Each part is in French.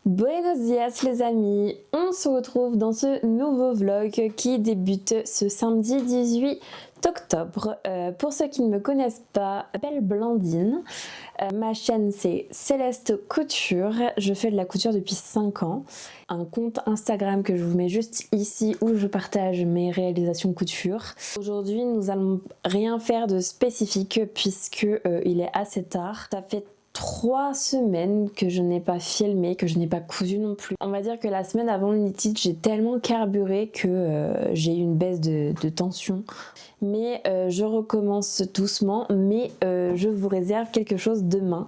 Buenos dias les amis, on se retrouve dans ce nouveau vlog qui débute ce samedi 18 octobre. Pour ceux qui ne me connaissent pas, je m'appelle Blandine. Ma chaîne c'est Céleste Couture, je fais de la couture depuis 5 ans. Un compte Instagram que je vous mets juste ici où je partage mes réalisations couture. Aujourd'hui nous allons rien faire de spécifique puisque il est assez tard. Ça fait 3 semaines que je n'ai pas filmé, que je n'ai pas cousu non plus. On va dire que la semaine avant le knitted, j'ai tellement carburé que j'ai eu une baisse de tension. Mais je recommence doucement, mais je vous réserve quelque chose demain.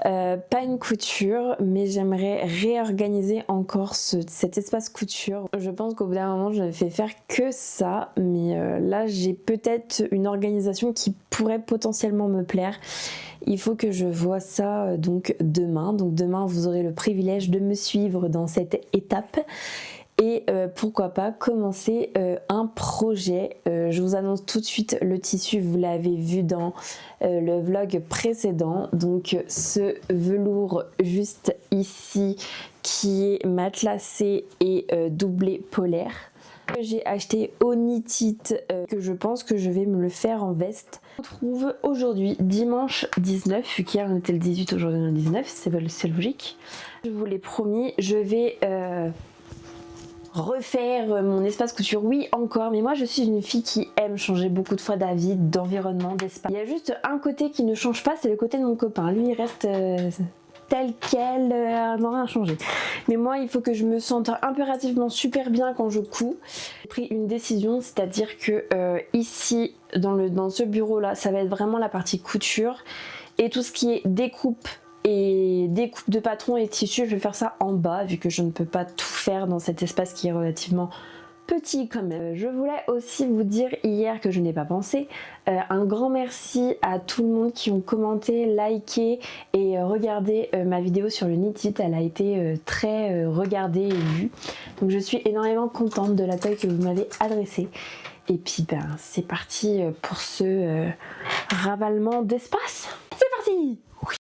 Pas une couture, mais j'aimerais réorganiser encore cet espace couture. Je pense qu'au bout d'un moment, je ne fais faire que ça, mais là j'ai peut-être une organisation qui pourrait potentiellement me plaire. Il faut que je vois ça donc demain. Donc demain, vous aurez le privilège de me suivre dans cette étape. Et pourquoi pas commencer un projet. Je vous annonce tout de suite le tissu, vous l'avez vu dans le vlog précédent. Donc ce velours juste ici qui est matelassé et doublé polaire. J'ai acheté au knitted que je pense que je vais me le faire en veste. On se retrouve aujourd'hui dimanche 19, vu qu'hier on était le 18, aujourd'hui on est le 19, c'est logique. Je vous l'ai promis, je vais refaire mon espace couture, oui encore, mais moi je suis une fille qui aime changer beaucoup de fois d'avis, d'environnement, d'espace. Il y a juste un côté qui ne change pas, c'est le côté de mon copain, lui il reste tel quel, n'a rien changé. Mais moi il faut que je me sente impérativement super bien quand je couds. J'ai pris une décision, c'est-à-dire que ici dans ce bureau là, ça va être vraiment la partie couture et tout ce qui est découpe et découpe de patron et tissu, je vais faire ça en bas vu que je ne peux pas tout faire dans cet espace qui est relativement petit quand même. Je voulais aussi vous dire hier que je n'ai pas pensé, un grand merci à tout le monde qui ont commenté, liké et regardé ma vidéo sur le knitted. Elle a été très regardée et vue, donc je suis énormément contente de l'accueil que vous m'avez adressé. Et puis ben c'est parti pour ce ravalement d'espace. C'est parti. Oui.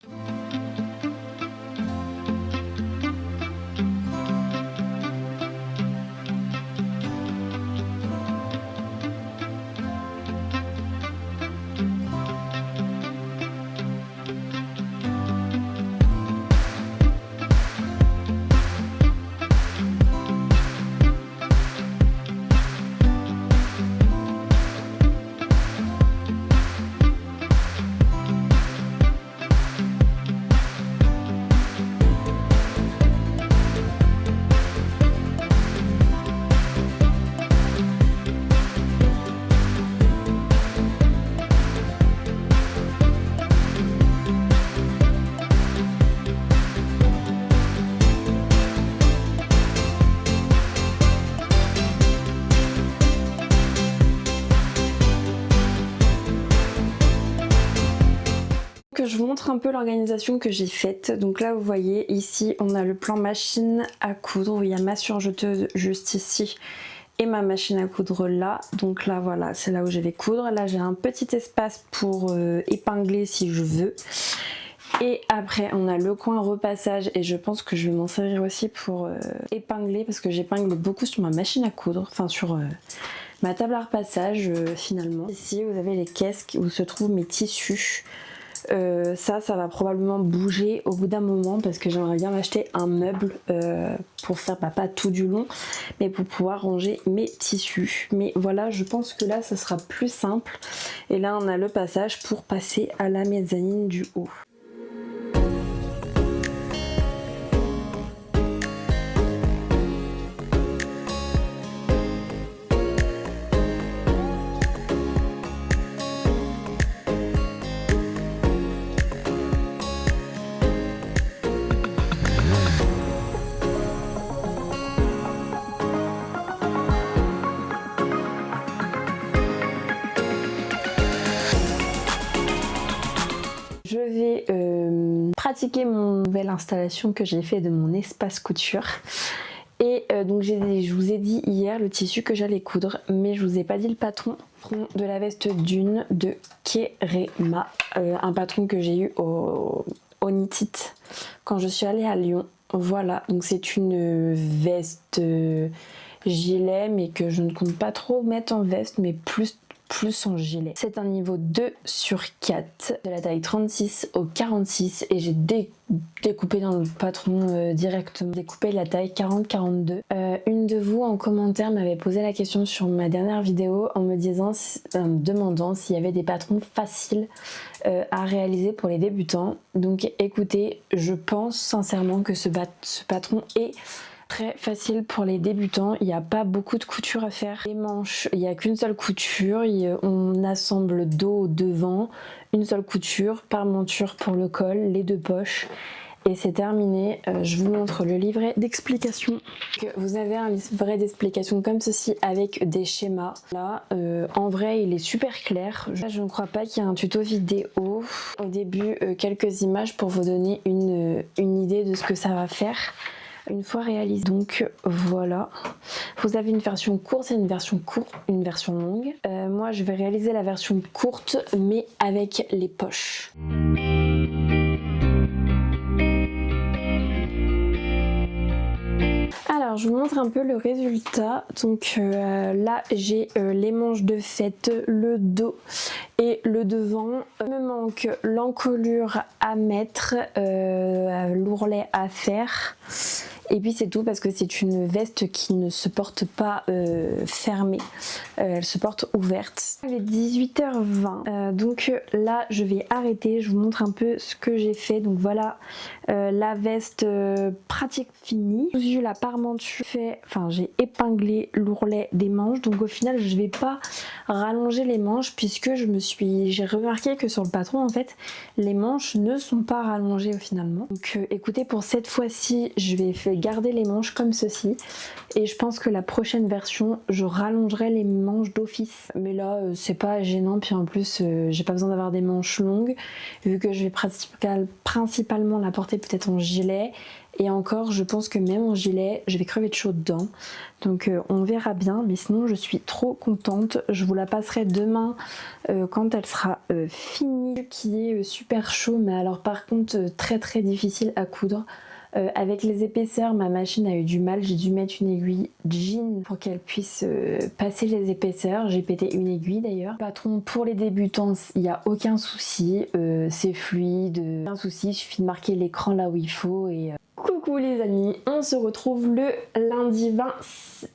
Je vous montre un peu l'organisation que j'ai faite. Donc là vous voyez ici on a le plan machine à coudre où il y a ma surjeteuse juste ici et ma machine à coudre là. Donc là voilà, c'est là où je vais coudre. Là j'ai un petit espace pour épingler si je veux. Et après on a le coin repassage et je pense que je vais m'en servir aussi pour épingler parce que j'épingle beaucoup sur ma machine à coudre, enfin sur ma table à repassage finalement. Ici vous avez les caisses où se trouvent mes tissus. Ça va probablement bouger au bout d'un moment parce que j'aimerais bien m'acheter un meuble pour faire pas tout du long mais pour pouvoir ranger mes tissus. Mais voilà, je pense que là ça sera plus simple. Et là on a le passage pour passer à la mezzanine du haut. Je vais pratiquer mon nouvelle installation que j'ai fait de mon espace couture. Et donc je vous ai dit hier le tissu que j'allais coudre, mais je vous ai pas dit le patron de la veste Dune de Kerema, un patron que j'ai eu au knitted quand je suis allée à Lyon. Voilà, donc c'est une veste gilet, mais que je ne compte pas trop mettre en veste, mais plus en gilet. C'est un niveau 2/4 de la taille 36 au 46 et j'ai découpé dans le patron directement, découpé la taille 40-42. Une de vous en commentaire m'avait posé la question sur ma dernière vidéo en me demandant s'il y avait des patrons faciles à réaliser pour les débutants. Donc écoutez, je pense sincèrement que ce patron est très facile pour les débutants, il n'y a pas beaucoup de couture à faire. Les manches, il n'y a qu'une seule couture, on assemble dos, devant, une seule couture, parmenture pour le col, les deux poches et c'est terminé. Je vous montre le livret d'explication. Vous avez un livret d'explication comme ceci avec des schémas. Là, en vrai, il est super clair. Je ne crois pas qu'il y ait un tuto vidéo. Au début, quelques images pour vous donner une idée de ce que ça va faire une fois réalisé. Donc voilà, vous avez une version courte et une version longue. Moi je vais réaliser la version courte mais avec les poches. Alors je vous montre un peu le résultat. Donc là j'ai les manches de fait, le dos et le devant. Il me manque l'encolure à mettre, l'ourlet à faire. Et puis c'est tout parce que c'est une veste qui ne se porte pas fermée, elle se porte ouverte. Il est 18h20, donc là je vais arrêter, je vous montre un peu ce que j'ai fait. Donc voilà la veste pratique finie. J'ai eu la parmenture, j'ai épinglé l'ourlet des manches, donc au final je vais pas rallonger les manches puisque j'ai remarqué que sur le patron en fait les manches ne sont pas rallongées finalement. Donc écoutez, pour cette fois-ci je vais garder les manches comme ceci et je pense que la prochaine version je rallongerai les manches d'office, mais là c'est pas gênant, puis en plus j'ai pas besoin d'avoir des manches longues vu que je vais principalement la porter peut-être en gilet, et encore je pense que même en gilet je vais crever de chaud dedans, donc on verra bien, mais sinon je suis trop contente. Je vous la passerai demain quand elle sera finie, qui est super chaud, mais alors par contre très difficile à coudre. Avec les épaisseurs, ma machine a eu du mal, j'ai dû mettre une aiguille jean pour qu'elle puisse passer les épaisseurs. J'ai pété une aiguille d'ailleurs. Patron pour les débutants, il n'y a aucun souci, c'est fluide, aucun souci, il suffit de marquer l'écran là où il faut et... Coucou les amis, on se retrouve le lundi 20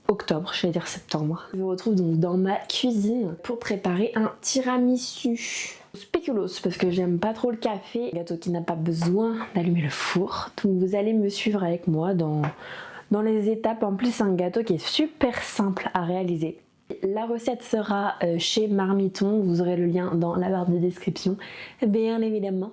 octobre, je vais dire septembre. Je me retrouve donc dans ma cuisine pour préparer un tiramisu. Spéculoos parce que j'aime pas trop le café, gâteau qui n'a pas besoin d'allumer le four, donc vous allez me suivre avec moi dans les étapes. En plus c'est un gâteau qui est super simple à réaliser. La recette sera chez Marmiton, vous aurez le lien dans la barre de description bien évidemment.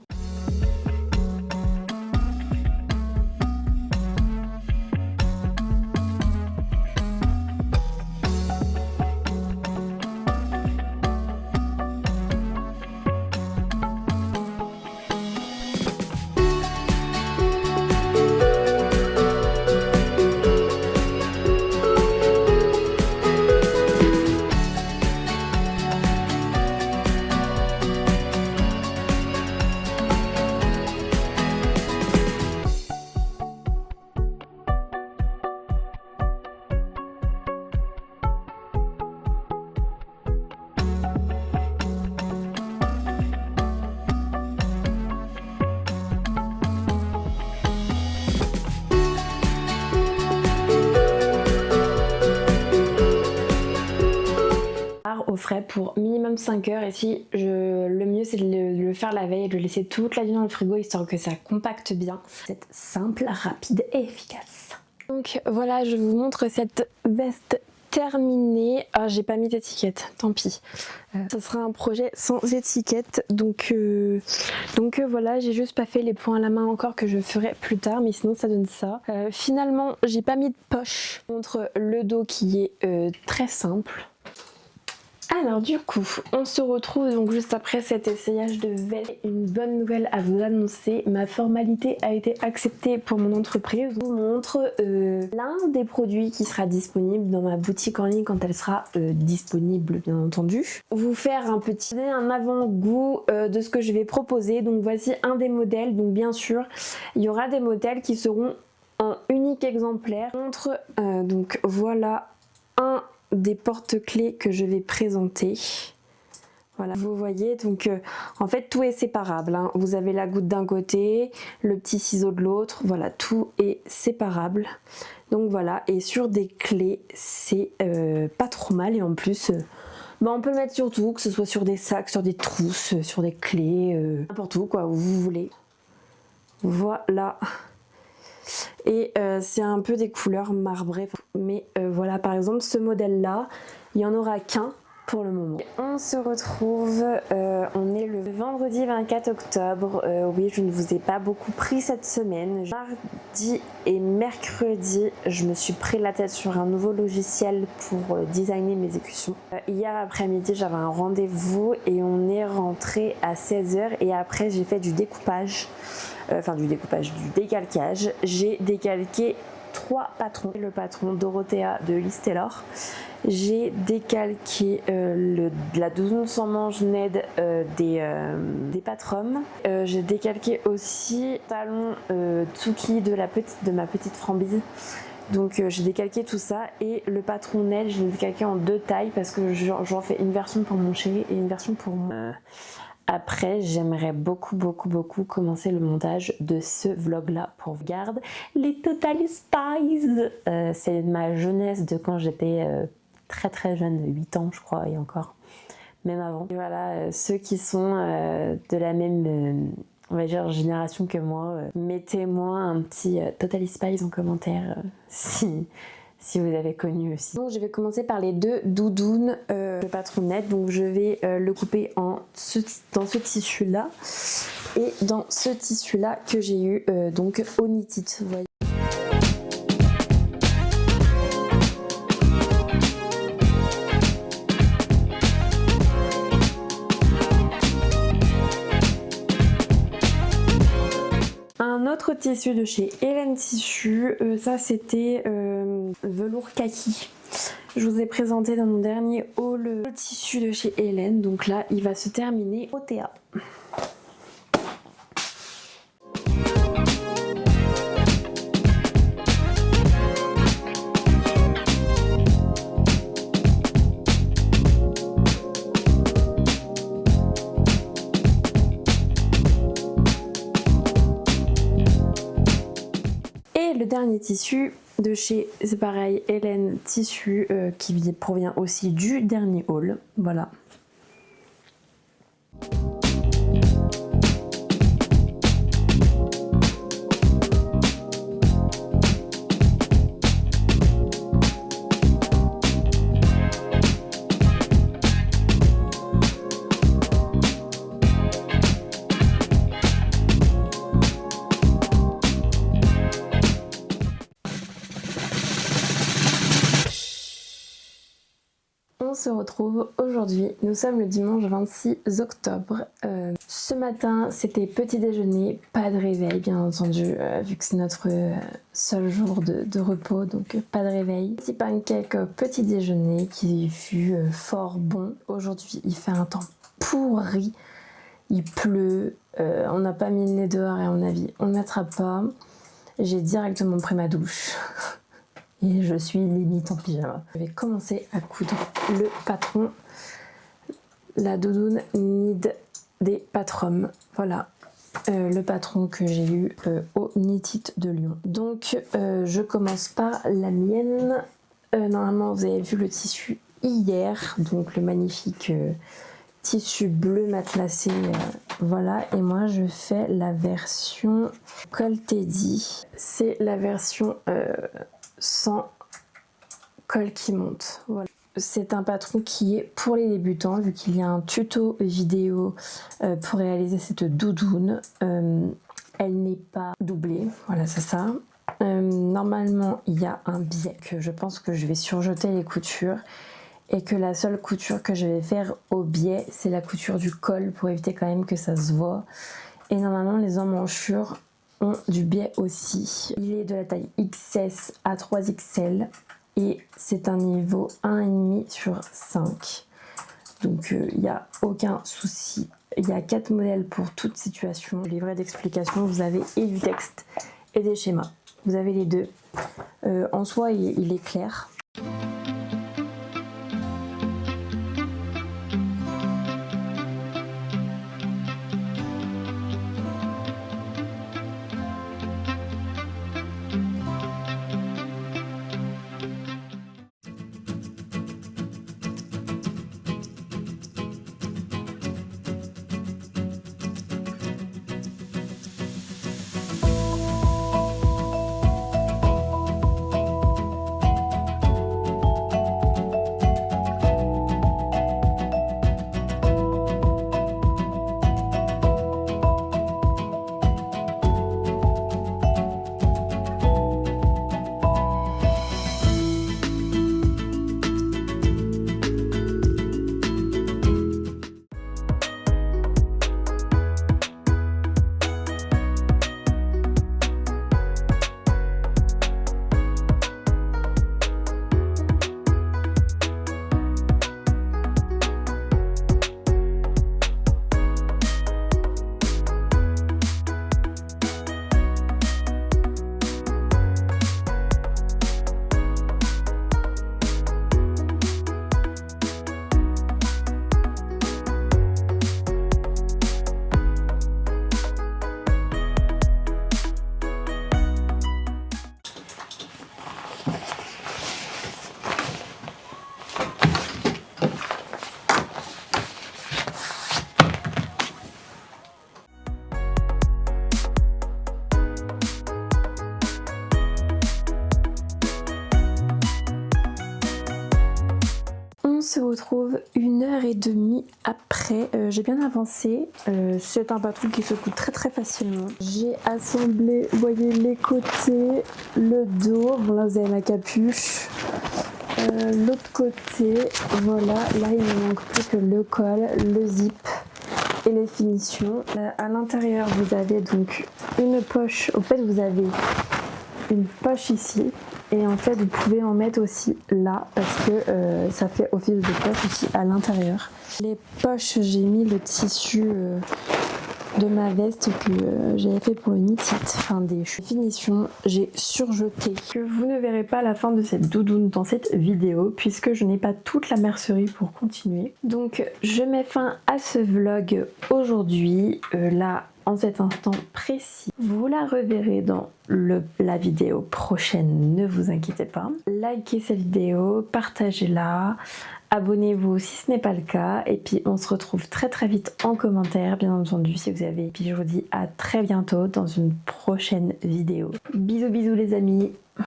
Au frais pour minimum 5 heures, et si le mieux c'est de le faire la veille et de le laisser toute la nuit dans le frigo histoire que ça compacte bien. C'est simple, rapide et efficace. Donc voilà, je vous montre cette veste terminée. Ah, j'ai pas mis d'étiquette, tant pis. Ça sera un projet sans étiquette, donc voilà, j'ai juste pas fait les points à la main encore, que je ferai plus tard, mais sinon ça donne ça. Finalement j'ai pas mis de poche. Je vous montre le dos qui est très simple. Alors du coup, on se retrouve donc juste après cet essayage de veste. Une bonne nouvelle à vous annoncer, ma formalité a été acceptée pour mon entreprise. Je vous montre l'un des produits qui sera disponible dans ma boutique en ligne quand elle sera disponible bien entendu. Vous faire un avant-goût de ce que je vais proposer. Donc voici un des modèles, donc bien sûr il y aura des modèles qui seront unique exemplaire. Donc voilà un des porte-clés que je vais présenter. Voilà, vous voyez, donc en fait tout est séparable, hein. Vous avez la goutte d'un côté, le petit ciseau de l'autre, voilà, tout est séparable. Donc voilà, et sur des clés, c'est pas trop mal, et en plus, on peut le mettre sur tout, que ce soit sur des sacs, sur des trousses, sur des clés, n'importe où, quoi, où vous voulez. Voilà. Et c'est un peu des couleurs marbrées, mais voilà, par exemple, ce modèle-là, il n'y en aura qu'un pour le moment. On se retrouve, on est le vendredi 24 octobre. Oui, je ne vous ai pas beaucoup pris cette semaine. Mardi et mercredi, je me suis pris la tête sur un nouveau logiciel pour designer mes écussions. Hier après-midi, j'avais un rendez-vous et on est rentré à 16h et après j'ai fait du découpage, du décalcage. J'ai décalqué 3 patrons. Le patron Dorothea de Liz Taylor. J'ai décalqué la doudoune sans manche Ned des Patrum. J'ai décalqué aussi le talon Tsuki de ma petite Frambise. Donc j'ai décalqué tout ça et le patron Ned, je l'ai décalqué en 2 tailles parce que j'en fais une version pour mon chéri et une version pour moi. Après, j'aimerais beaucoup commencer le montage de ce vlog là pour vous garder les Totally Spies. C'est ma jeunesse de quand j'étais très jeune, de 8 ans je crois, et encore, même avant. Et voilà, ceux qui sont de la même on va dire génération que moi, mettez-moi un petit Totally Spies en commentaire si vous avez connu aussi. Donc je vais commencer par les 2 doudounes, le patron Ned. Donc je vais le couper dans ce tissu là et dans ce tissu là que j'ai eu donc au knit it, vous voyez. Un autre tissu de chez Hélène Tissu, ça c'était velours kaki. Je vous ai présenté dans mon dernier haul le tissu de chez Hélène, donc là il va se terminer au Théa. Le dernier tissu de chez, c'est pareil, Hélène Tissu, qui provient aussi du dernier haul, voilà. On se retrouve aujourd'hui, nous sommes le dimanche 26 octobre. Ce matin c'était petit déjeuner, pas de réveil bien entendu, vu que c'est notre seul jour de repos, donc pas de réveil. Petit pancake petit déjeuner qui fut fort bon. Aujourd'hui il fait un temps pourri, il pleut, on n'a pas mis le nez dehors et à mon avis on ne mettra pas. J'ai directement pris ma douche. Et je suis limite en pyjama. Je vais commencer à coudre le patron, la doudoune Nid des Patrum. Voilà, le patron que j'ai eu au Knit It de Lyon. Donc je commence par la mienne. Normalement vous avez vu le tissu hier, donc le magnifique tissu bleu matelassé, voilà. Et moi je fais la version col Teddy. C'est la version sans col qui monte, voilà. C'est un patron qui est pour les débutants, vu qu'il y a un tuto vidéo pour réaliser cette doudoune. Elle n'est pas doublée, voilà, c'est ça. Normalement il y a un biais que je pense que je vais surjeter les coutures et que la seule couture que je vais faire au biais c'est la couture du col pour éviter quand même que ça se voit. Et normalement les emmanchures ont du biais aussi. Il est de la taille XS à 3XL et c'est un niveau 1,5 sur 5. Donc il n'y a aucun souci. Il y a 4 modèles pour toute situation. Livret d'explication, vous avez et du texte et des schémas. Vous avez les deux En soi, il est clair. On se retrouve 1h30 après, j'ai bien avancé, c'est un patron qui se coud très facilement. J'ai assemblé, vous voyez, les côtés, le dos, bon là vous avez la capuche, l'autre côté, voilà, là il ne manque plus que le col, le zip et les finitions. À l'intérieur vous avez donc une poche, au fait vous avez une poche ici. Et en fait vous pouvez en mettre aussi là parce que ça fait office de poche aussi à l'intérieur. Les poches, j'ai mis le tissu de ma veste que j'avais fait pour une itite, enfin des finitions, j'ai surjeté. Que vous ne verrez pas la fin de cette doudoune dans cette vidéo puisque je n'ai pas toute la mercerie pour continuer. Donc je mets fin à ce vlog aujourd'hui, là en cet instant précis. Vous la reverrez dans la vidéo prochaine, ne vous inquiétez pas. Likez cette vidéo, partagez-la, abonnez-vous si ce n'est pas le cas et puis on se retrouve très vite en commentaire bien entendu si vous avez. Et puis je vous dis à très bientôt dans une prochaine vidéo. Bisous les amis.